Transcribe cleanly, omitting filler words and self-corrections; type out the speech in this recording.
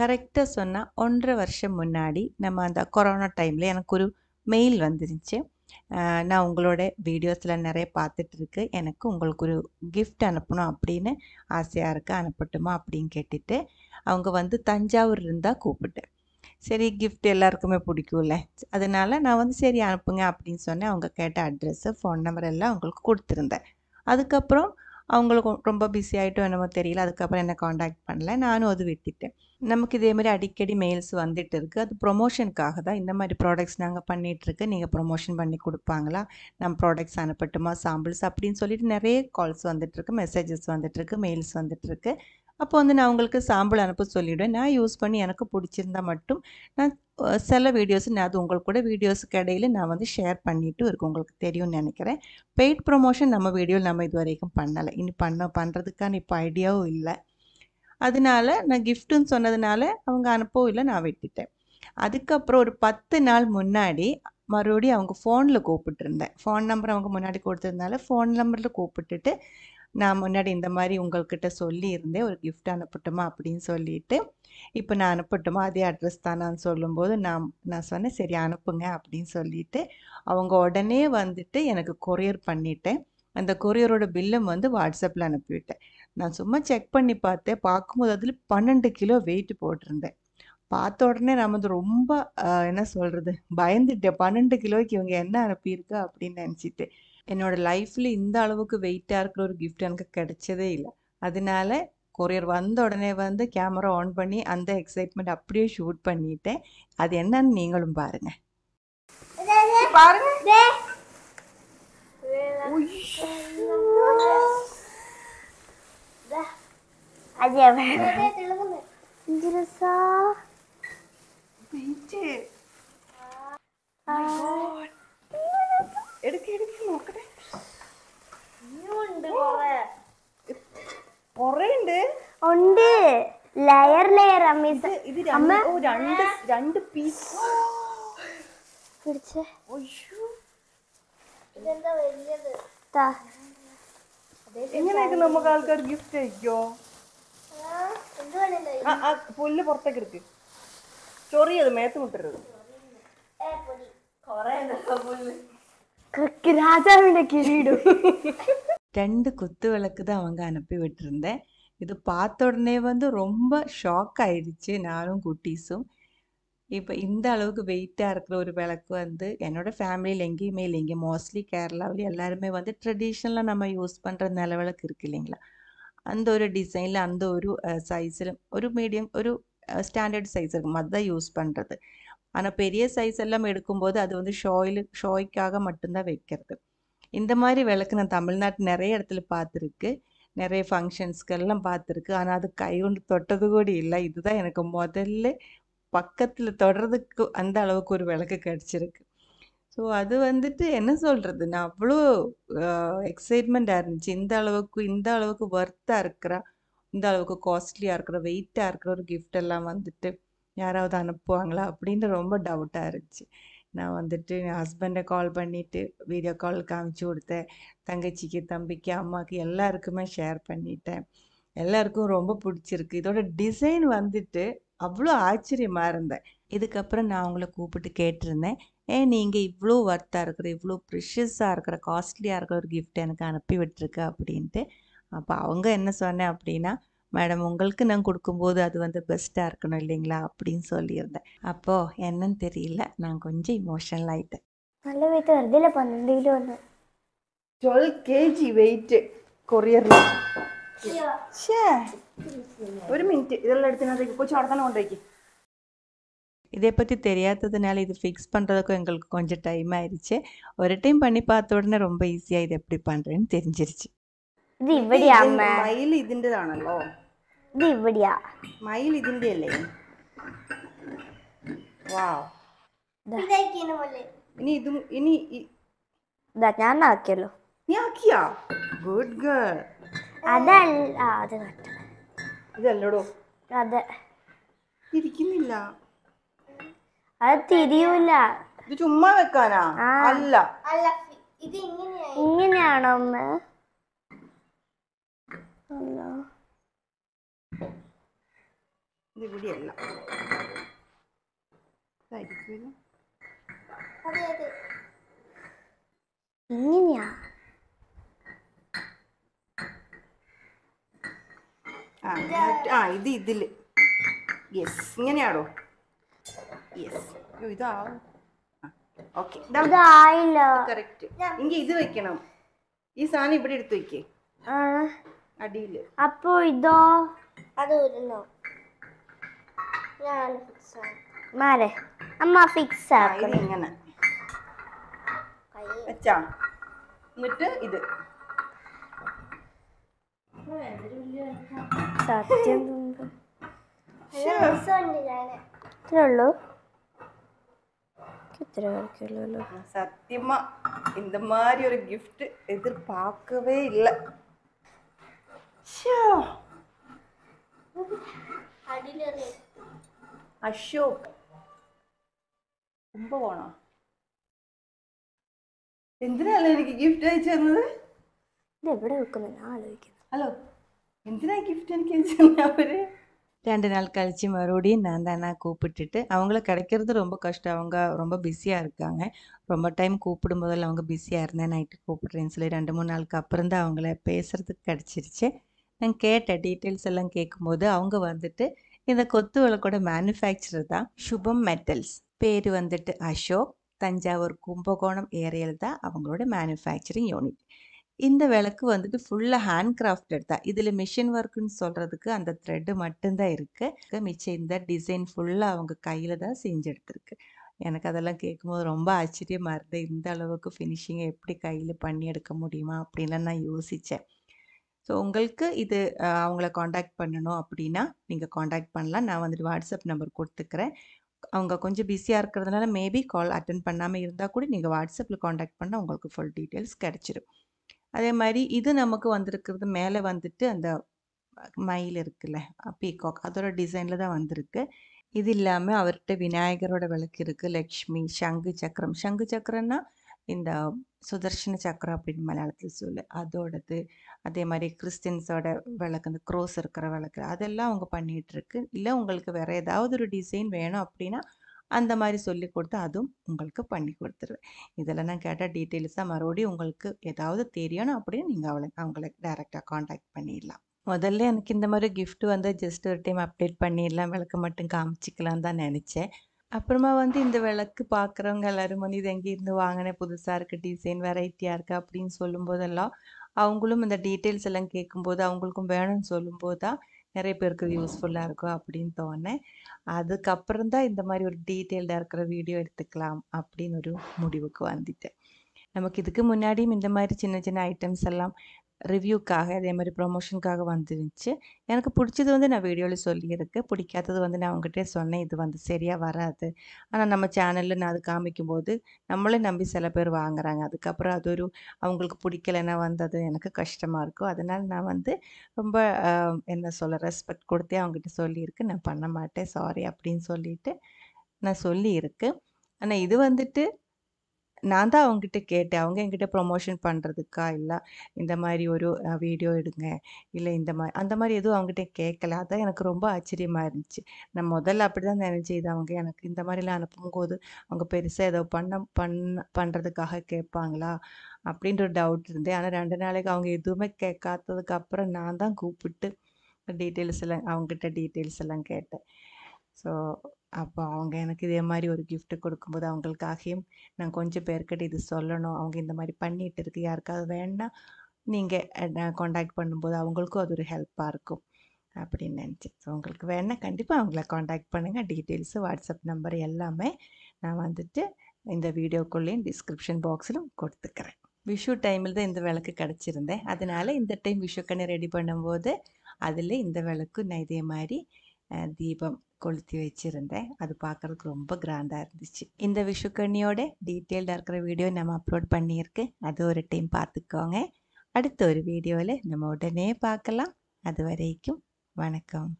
கரெக்டாக சொன்னால் 1.5 வருஷம் முன்னாடி நம்ம அந்த கொரோனா டைமில் எனக்கு ஒரு மெயில் வந்துருந்துச்சு. நான் உங்களோட வீடியோஸில் நிறைய பார்த்துட்ருக்கு, எனக்கு உங்களுக்கு ஒரு கிஃப்ட் அனுப்பணும் அப்படின்னு ஆசையாக இருக்குது, அனுப்பட்டுமா அப்படின்னு கேட்டுட்டு அவங்க வந்து தஞ்சாவூர் இருந்தால் கூப்பிட்டேன். சரி, கிஃப்ட் எல்லாருக்குமே பிடிக்கும்ல, அதனால் நான் வந்து சரி அனுப்புங்க அப்படின்னு சொன்னேன். அவங்க கேட்ட அட்ரெஸ்ஸு, ஃபோன் நம்பர் எல்லாம் அவங்களுக்கு கொடுத்துருந்தேன். அதுக்கப்புறம் அவங்களுக்கு ரொம்ப பிஸி ஆகிட்டோம் என்னமோ தெரியல, அதுக்கப்புறம் என்ன காண்டாக்ட் பண்ணல, நானும் அது விட்டுட்டேன். நமக்கு இதேமாதிரி அடிக்கடி மெயில்ஸ் வந்துட்டு இருக்குது. அது ப்ரொமோஷனுக்காக தான் இந்த மாதிரி ப்ராடக்ட்ஸ் நாங்கள் பண்ணிகிட்ருக்கு, நீங்கள் ப்ரொமோஷன் பண்ணி கொடுப்பாங்களா, நம்ம ப்ராடக்ட்ஸ் அனுப்பட்டுமா, சாம்பிள்ஸ் அப்படின்னு சொல்லிட்டு நிறைய கால்ஸ் வந்துட்டுருக்கு, மெசேஜஸ் வந்துட்டுருக்கு, மெயில்ஸ் வந்துட்டுருக்கு. அப்போ வந்து நான் உங்களுக்கு சாம்பிள் அனுப்ப சொல்லிவிடுவேன். நான் யூஸ் பண்ணி எனக்கு பிடிச்சிருந்தா மட்டும் நான் சில வீடியோஸ் நான் அது உங்களுக்கு கூட வீடியோஸுக்கு இடையில நான் வந்து ஷேர் பண்ணிட்டு இருக்கும், உங்களுக்கு தெரியும்னு நினைக்கிறேன். பெய்ட் ப்ரொமோஷன் நம்ம வீடியோவில் நம்ம இது வரைக்கும் பண்ணலை, இனி பண்ணுறதுக்கான இப்போ ஐடியாவும் இல்லை. அதனால நான் கிஃப்ட்டுன்னு சொன்னதுனால அவங்க அனுப்பவும் இல்லை, நான் விட்டுட்டேன். அதுக்கப்புறம் ஒரு 10 நாள் முன்னாடி மறுபடியும் அவங்க ஃபோனில் கூப்பிட்டுருந்தேன். ஃபோன் நம்பர் அவங்க முன்னாடி கொடுத்ததுனால ஃபோன் நம்பரில் கூப்பிட்டுட்டு, நான் முன்னாடி இந்த மாதிரி உங்கள்கிட்ட சொல்லியிருந்தேன், ஒரு கிஃப்ட் அனுப்பட்டுமா அப்படின்னு சொல்லிட்டு, இப்போ நான் அனுப்பட்டுமா அதே அட்ரஸ் தானான்னு சொல்லும்போது நான் சொன்னேன் சரி அனுப்புங்க அப்படின்னு சொல்லிட்டு, அவங்க உடனே வந்துட்டு எனக்கு கொரியர் பண்ணிட்டேன். அந்த கொரியரோட பில்லும் வந்து வாட்ஸ்அப்பில் அனுப்பிவிட்டேன். நான் சும்மா செக் பண்ணி பார்த்தேன், பார்க்கும்போது அதில் 12 கிலோ வெயிட் போட்டிருந்தேன். பார்த்த உடனே நம்ம வந்து ரொம்ப என்ன சொல்கிறது, பயந்துட்டேன். 12 கிலோவுக்கு இவங்க என்ன அனுப்பியிருக்கா அப்படின்னு நினச்சிட்டு. என்னோடய லைஃப்பில் இந்த அளவுக்கு வெயிட்டாக இருக்கிற ஒரு கிஃப்ட் எனக்கு கிடைச்சதே இல்லை. அதனால கொரியர் வந்த உடனே வந்து கேமரா ஆன் பண்ணி அந்த எக்ஸைட்மெண்ட் அப்படியே ஷூட் பண்ணிட்டேன். அது என்னன்னு நீங்களும் பாருங்கள். ലെയർ ലെയർ രണ്ട് പീസ് എങ്ങനെയൊക്കെ നമുക്ക് ആൾക്കാർ ഗിഫ്റ്റ് അയക്കോ? പുല്ല് പുറത്തേക്ക് എടുക്ക്, ചൊറിയത് മേത്ത് മുട്ടരുത്. ராஜாவிന്റെ கிரீடம். 2 குத்து விளக்கு தான் அவங்க அனுப்பி விட்டுருந்தேன். இது பார்த்த உடனே வந்து ரொம்ப ஷாக் ஆயிடுச்சு நானும் குட்டீஸும். இப்போ இந்த அளவுக்கு வெயிட்டாக இருக்கிற ஒரு விளக்கு வந்து என்னோடய ஃபேமிலியில் எங்கேயுமே இல்லைங்க. மோஸ்ட்லி கேரளாவில் எல்லாருமே வந்து ட்ரெடிஷ்னலாக நம்ம யூஸ் பண்ணுற நிலவிளக்கு இருக்குது இல்லைங்களா, அந்த ஒரு டிசைனில் அந்த ஒரு சைஸில் ஒரு மீடியம் ஒரு ஸ்டாண்டர்ட் சைஸ் இருக்கும், அதுதான் யூஸ் பண்ணுறது. ஆனால் பெரிய சைஸ் எல்லாம் எடுக்கும்போது அது வந்து ஷோய்க்காக மட்டும்தான் வைக்கிறது. இந்த மாதிரி விளக்கு நான் தமிழ்நாட்டு நிறைய இடத்துல பார்த்துருக்கு, நிறைய ஃபங்க்ஷன்ஸ்க்கெல்லாம் பார்த்துருக்கு. ஆனால் அது கை கொண்டு தொட்டது கூட இல்லை. இதுதான் எனக்கு முதல்ல பக்கத்தில் தொடுறதுக்கு அந்த அளவுக்கு ஒரு விளக்கு கிடச்சிருக்கு. ஸோ அது வந்துட்டு என்ன சொல்கிறது, நான் அவ்வளோ எக்ஸைட்மெண்ட்டாக இருந்துச்சு. இந்த அளவுக்கு ஒர்த்தாக இருக்கிற, இந்த அளவுக்கு காஸ்ட்லியாக இருக்கிற, வெயிட்டாக இருக்கிற ஒரு கிஃப்ட் எல்லாம் வந்துட்டு யாராவது அனுப்புவாங்களா அப்படின்னு ரொம்ப டவுட்டாக இருந்துச்சு. நான் வந்துட்டு என் ஹஸ்பண்டை கால் பண்ணிவிட்டு வீடியோ கால் காமிச்சு கொடுத்தேன். தங்கச்சிக்கு, தம்பிக்கு, அம்மாவுக்கு எல்லாருக்குமே ஷேர் பண்ணிட்டேன். எல்லாருக்கும் ரொம்ப பிடிச்சிருக்கு. இதோட டிசைன் வந்துட்டு அவ்வளோ ஆச்சரியமாக இருந்தேன். இதுக்கப்புறம் நான் அவங்கள கூப்பிட்டு கேட்டிருந்தேன், நீங்கள் இவ்வளோ ஒர்த்தாக இருக்கிற, இவ்வளோ ப்ரிஷியஸாக இருக்கிற, காஸ்ட்லியாக இருக்கிற ஒரு கிஃப்ட் எனக்கு அனுப்பி விட்டுருக்கு அப்படின்ட்டு. அப்போ அவங்க என்ன சொன்னேன் அப்படின்னா, மேடம் உங்களுக்கு நான் கொடுக்கும்போது அது வந்து பெஸ்ட்டாக இருக்கணும் இல்லைங்களா அப்படின்னு சொல்லியிருந்தேன். அப்போது என்னன்னு தெரியல, நான் கொஞ்சம் இமோஷனல் ஆகிட்டேன். நல்ல வெயிட் வருதில்ல, 12 கிலோ வந்து 12 kg வெயிറ്റ് കൊറിയറിൽ. ഒരു മിനിറ്റ്, ഇതെല്ലാം എടുത്തിനകത്തേക്ക് കൊച്ചു അവിടെ തന്നെ കൊണ്ടുപോയിക്ക്. இதை பற்றி தெரியாததுனால இது ஃபிக்ஸ் பண்ணுறதுக்கும் எங்களுக்கு கொஞ்சம் டைம் ஆயிடுச்சு. ஒரு டைம் பண்ணி பார்த்த உடனே ரொம்ப ஈஸியாக இது எப்படி பண்ணுறேன்னு தெரிஞ்சிருச்சு. ഇത് ഇവിടെയാ മയിൽ ഇതിൻ്റെതാണല്ലോ. ഇത് ഇവിടെയാ മയിൽ ഇതിൻ്റെ അല്ലേ? വാവ്. ഇനി ഇതും ഇനി ഞാൻ ആക്കിയല്ലോ. നീ ആക്കിയാ? Good girl. അതല്ല, അത് ഇതല്ലടോ. അതെ തിരിക്കുന്നില്ല, അത് തിരിയൂല. ഇത് ചുമ്മാ വെക്കാനാ? അല്ല, ഇത് ഇങ്ങനെയാണോ അമ്മ? ഇത് ഇവിടെയല്ല. ഇങ്ങനെയാ? ഇത് ഇതില്. യെസ്, ഇങ്ങനെയാണോ? യെസ്. ഇതാവും. ഓക്കെ, ഇതായില്ല. കറക്റ്റ്. എങ്കിൽ ഇത് വെക്കണം. ഈ സാധനം ഇവിടെ എടുത്ത് വെക്കേ, അടിയില്. അപ്പൊ ഇതോ? അത് മാരെ അമ്മ ഫിക്സ് ആക്കണം. ഇങ്ങനെ വെച്ചാ, എന്നിട്ട് ഇത് സത്യം ഇത്രയുള്ളൂ. சத்தியமா இந்த மாதிரி ஒரு கிஃப்ட் எதிர்பார்க்கவே இல்லை. அசோக் ரொம்ப போனோம். എന്തിനാണ് എനിക്ക് ഗിഫ്റ്റ് അയച്ചു തന്നത്? എവിടെ വെക്കുന്നു ഞാൻ ആലോചിക്കുന്നു. ഹലോ, എന്തിനാ ഗിഫ്റ്റ് എനിക്ക് അയച്ചു തന്നെ അവര്? 2 நாள் கழிச்சு மறுபடியும் நான் தானே கூப்பிட்டுட்டு, அவங்கள கிடைக்கிறது ரொம்ப கஷ்டம். அவங்க ரொம்ப பிஸியாக இருக்காங்க. ரொம்ப டைம் கூப்பிடும்போதெல்லாம் அவங்க பிஸியாக இருந்தேன், நைட்டு கூப்பிட்றேன்னு சொல்லி 2-3 நாளுக்கு அப்புறம் தான் அவங்கள பேசுகிறதுக்கு கிடச்சிருச்சு. நான் கேட்ட டீட்டெயில்ஸ் எல்லாம் கேட்கும்போது அவங்க வந்துட்டு இந்த கொத்து விளக்கோட மேனுஃபேக்சரர் தான் சுபம் மெட்டல்ஸ். பேர் வந்துட்டு அசோக். தஞ்சாவூர் கும்பகோணம் ஏரியாவில் தான் அவங்களோட மேனுஃபேக்சரிங் யூனிட். இந்த விளக்கு வந்துட்டு ஃபுல்லாக ஹேண்ட் கிராஃப்டட் தான். இதில் மிஷின் ஒர்க்குன்னு சொல்கிறதுக்கு அந்த த்ரெட்டு மட்டும்தான் இருக்குது. மிச்சம் இந்த டிசைன் ஃபுல்லாக அவங்க கையில் தான் செஞ்சு எடுத்துருக்கு. எனக்கு அதெல்லாம் கேட்கும்போது ரொம்ப ஆச்சரியமாக இருந்தது. இந்த அளவுக்கு ஃபினிஷிங்கை எப்படி கையில் பண்ணி எடுக்க முடியுமா அப்படின்லாம் நான் யோசித்தேன். ஸோ உங்களுக்கு இது அவங்கள காண்டாக்ட் பண்ணணும் அப்படின்னா நீங்கள் காண்டாக்ட் பண்ணலாம். நான் வந்துட்டு வாட்ஸ்அப் நம்பர் கொடுத்துக்கிறேன். அவங்க கொஞ்சம் பிஸியாக இருக்கிறதுனால மேபி கால் அட்டன் பண்ணாமல் இருந்தால் கூட நீங்கள் வாட்ஸ்அப்பில் காண்டாக்ட் பண்ணால் உங்களுக்கு ஃபுல் டீட்டெயில்ஸ் கிடச்சிடும். அதே மாதிரி இது நமக்கு வந்திருக்கிறது மேலே வந்துட்டு அந்த மயில் இருக்குல்ல, பீகாக், அதோட டிசைனில் தான் வந்திருக்கு. இது இல்லாமல் அவர்கிட்ட விநாயகரோட விளக்கு இருக்குது, லக்ஷ்மி, சங்கு சக்கரம். சங்கு சக்கரம்னா இந்த சுதர்ஷன சக்கரம் அப்படின்னு மலையாளத்தில் சொல்லு, அதோடது. அதே மாதிரி கிறிஸ்டின்ஸோட விளக்கு, அந்த க்ரோஸ் இருக்கிற விளக்கு, அதெல்லாம் அவங்க பண்ணிகிட்ருக்கு. இல்லை உங்களுக்கு வேறு ஏதாவது ஒரு டிசைன் வேணும் அப்படின்னா அந்த மாதிரி சொல்லி கொடுத்து அதுவும் உங்களுக்கு பண்ணி கொடுத்துருவேன். இதெல்லாம் நான் கேட்ட டீட்டெயில்ஸாக மறுபடியும் உங்களுக்கு ஏதாவது தெரியணும் அப்படின்னு நீங்கள் அவங்கள டைரெக்டாக காண்டாக்ட் பண்ணிடலாம். முதல்ல எனக்கு இந்த மாதிரி கிஃப்ட் வந்து ஜஸ்ட் ஒரு டைம் அப்டேட் பண்ணிடலாம், விளக்கு மட்டும் காமிச்சிக்கலாம் தான் நினச்சேன். அப்புறமா வந்து இந்த விளக்கு பார்க்குறவங்க எல்லோரும் வந்து இது எங்கேருந்து வாங்கினேன், புதுசாக இருக்குது, டிசைன் வெரைட்டியாக இருக்குது அப்படின்னு சொல்லும்போதெல்லாம் அவங்களும் இந்த டீட்டெயில்ஸ் எல்லாம் கேட்கும்போது அவங்களுக்கும் வேணும்னு சொல்லும்போது தான் நிறைய பேருக்கு யூஸ்ஃபுல்லாக இருக்கும் அப்படின்னு தோணேன். அதுக்கப்புறம் தான் இந்த மாதிரி ஒரு டீட்டெயில்டாக இருக்கிற வீடியோ எடுத்துக்கலாம் அப்படின்னு ஒரு முடிவுக்கு வந்துட்டேன். நமக்கு இதுக்கு முன்னாடியும் இந்த மாதிரி சின்ன சின்ன ஐட்டம்ஸ் எல்லாம் ரிவ்யூக்காக அதே மாதிரி ப்ரொமோஷனுக்காக வந்துருந்துச்சு. எனக்கு பிடிச்சது வந்து நான் வீடியோவில் சொல்லியிருக்கேன், பிடிக்காதது வந்து நான் அவங்ககிட்டே சொன்னேன் இது வந்து சரியாக வராது. ஆனால் நம்ம சேனலில் நான் அது காமிக்கும்போது நம்மளே நம்பி சில பேர் வாங்குறாங்க. அதுக்கப்புறம் அது ஒரு அவங்களுக்கு பிடிக்கலைன்னா வந்து அது எனக்கு கஷ்டமாக இருக்கும். அதனால் நான் வந்து ரொம்ப என்ன சொல்ல ரெஸ்பெக்ட் கொடுத்தே அவங்ககிட்ட சொல்லியிருக்கேன், நான் பண்ண மாட்டேன், சாரி அப்படின்னு சொல்லிட்டு நான் சொல்லியிருக்கேன். ஆனால் இது வந்துட்டு நான் தான் அவங்ககிட்ட கேட்டேன். அவங்க என்கிட்ட ப்ரொமோஷன் பண்ணுறதுக்கா, இல்லை இந்த மாதிரி ஒரு வீடியோ எடுங்க, இல்லை இந்த மாதிரி அந்த மாதிரி எதுவும் அவங்ககிட்ட கேட்கல. அதான் எனக்கு ரொம்ப ஆச்சரியமாக இருந்துச்சு. நான் முதல்ல அப்படி தான் நினச்சேன், இது அவங்க எனக்கு இந்த மாதிரிலாம் அனுப்பும்போது அவங்க பெருசாக ஏதோ பண்ணுறதுக்காக கேட்பாங்களா அப்படின்ற ஒரு டவுட் இருந்தேன். ஆனால் 2 நாளைக்கு அவங்க எதுவுமே கேட்காததுக்கப்புறம் நான் தான் கூப்பிட்டு டீட்டெயில்ஸ் எல்லாம் அவங்ககிட்ட டீட்டெயில்ஸ் எல்லாம் கேட்டேன். ஸோ அப்போ அவங்க எனக்கு இதே மாதிரி ஒரு கிஃப்ட் கொடுக்கும்போது அவங்களுக்காகவும் நான் கொஞ்சம் பேர்கிட்ட இது சொல்லணும், அவங்க இந்த மாதிரி பண்ணிகிட்டு இருக்கு, யாருக்காவது வேணா நீங்கள் காண்டாக்ட் பண்ணும்போது அவங்களுக்கும் அது ஒரு ஹெல்ப்பாக இருக்கும் அப்படின்னு நினச்சேன். ஸோ உங்களுக்கு வேணா கண்டிப்பாக அவங்கள காண்டாக்ட் பண்ணுங்கள். டீட்டெயில்ஸு வாட்ஸ்அப் நம்பர் எல்லாமே நான் வந்துட்டு இந்த வீடியோக்குள்ளேயும் டிஸ்கிரிப்ஷன் பாக்ஸிலும் கொடுத்துக்கிறேன். விஷு டைமில் தான் இந்த விளக்கு கிடச்சிருந்தேன். அதனால் இந்த டைம் விஷுக்கண்ணி ரெடி பண்ணும்போது அதில் இந்த விளக்கு நான் இதே மாதிரி தீபம் கொளுத்தி வச்சுருந்தேன். அது பார்க்குறதுக்கு ரொம்ப கிராண்டாக இருந்துச்சு. இந்த விஷுக்கண்ணியோட டீட்டெயில்டாக இருக்கிற வீடியோ நம்ம அப்லோட் பண்ணியிருக்கேன், அது ஒரு டைம் பார்த்துக்கோங்க. அடுத்த ஒரு வீடியோவில் நம்ம உடனே பார்க்கலாம். அது வரைக்கும் வணக்கம்.